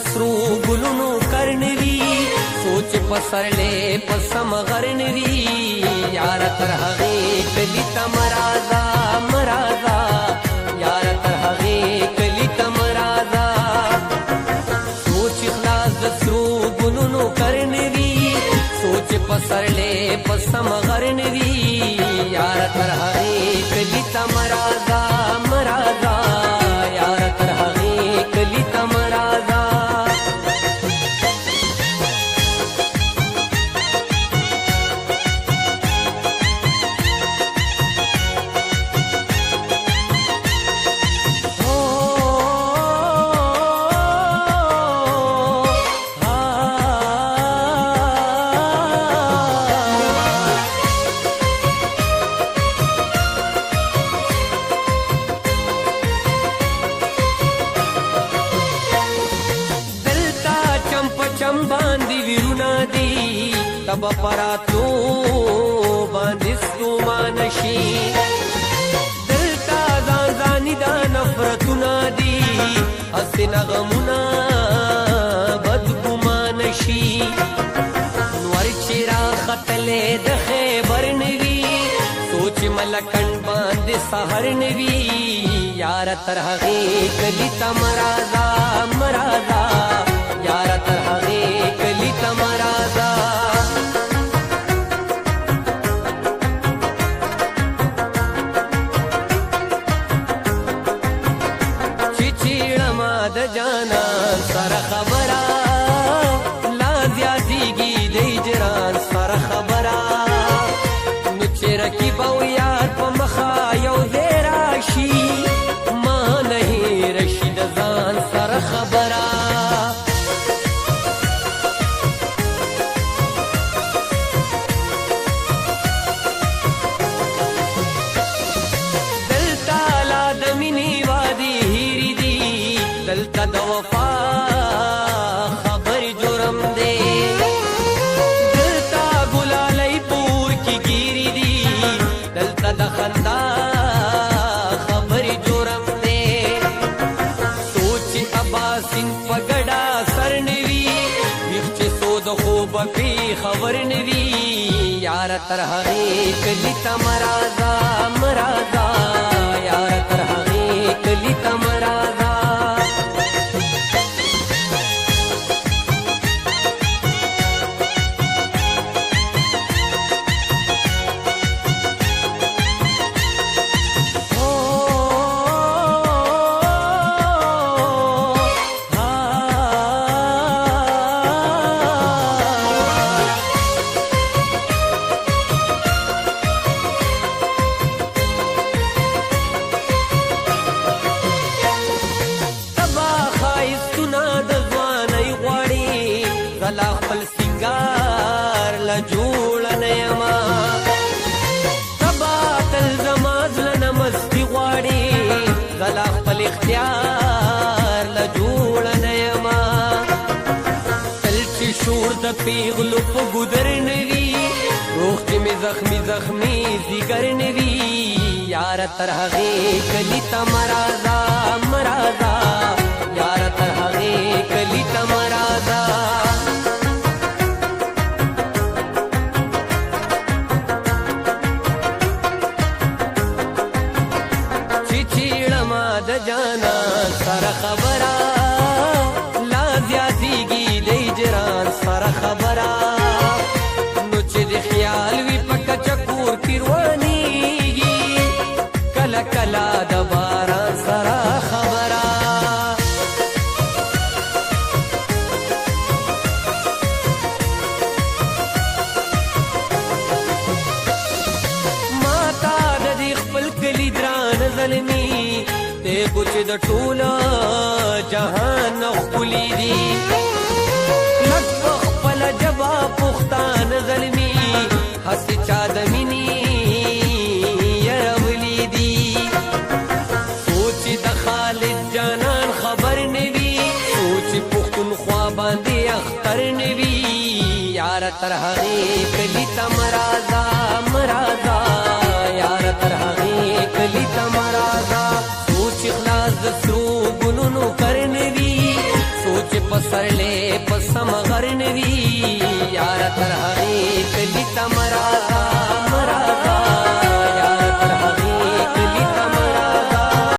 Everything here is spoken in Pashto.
سرو ګلونو کرنوي سوچ پسرلې پسم غرنوي یار تر هغې کلی ته مرازا مرازا یار تر هغې کلی ته مرازا سوچ خلاص د سرو ګلونو کرنوي سوچ پسرلې پسم غرنوي یار تر هغې کلی ته مرازا مرازا یار تر هغې کلی ته مرازا تب پراتو باندې ستومان شي دلتا ځان ځاني دا نفرتونه دي هسې نغمونه بدګمان شي نور چې راختلې د خیبر نوي سوچ ملکن باندې سهر نوي یار تر هغې کلی ته مرازا مرازا یار تر هغې کلی ته مرازا د جانان سره خبره لا زیاتېږي د هجران سره خبره نو چې رقیب او یار په مخه یو ځای راشي ما نه هېره شي د ځان سره خبره دلته لا د مینې وادي هیرې دي دلته د وفا خبر جرم دی دلته ګلالۍ پور کې ګیرې دي دلته د خندا خبر جرم دی سوچ اباسین په ګډا سر نوي ویښ چې سو د خوبه پې خبر نوي یار تر هغې کلی ته مرازا مرازا یار تر هغې کلی ته مرازا زلا خپل سنگار لا جوړ نه یما تبا تل زما زړه نه مستی غواړي زلا خپل اختیار لا جوړ نه یما تل چې شور د پیغلو په ګودر نه وي روح چې مې زخمي زخمي زیګر نه وي یار تر هغې کلی ته مرازا مرازا یار تر هغې کلی ته مرازا د جانان سره خبره لا زیاتېږي د هجران سره خبره نو چې د خیال وي په کچه کور کې روانېږي کله کله د باران سره خبره ما تا د دې خپل کلي درانه ظلمي دیگو چې د ټوله جهان ښکلي دي لږ په خپله ژبه پښتانه زلمي هسې چا د مینې یرولي دي سوچ د خالد جانان خبر نه وي سوچ پښتونخوا باندې اختر نه وي یاره تر هغې کلي ته مرازا مرازا یاره تر هغې کلي ته مرازا سوچ خلاص د سرو ګلونو کرنوي سوچ په پسرلې پسم غر نوي یار تر هغه کلی تم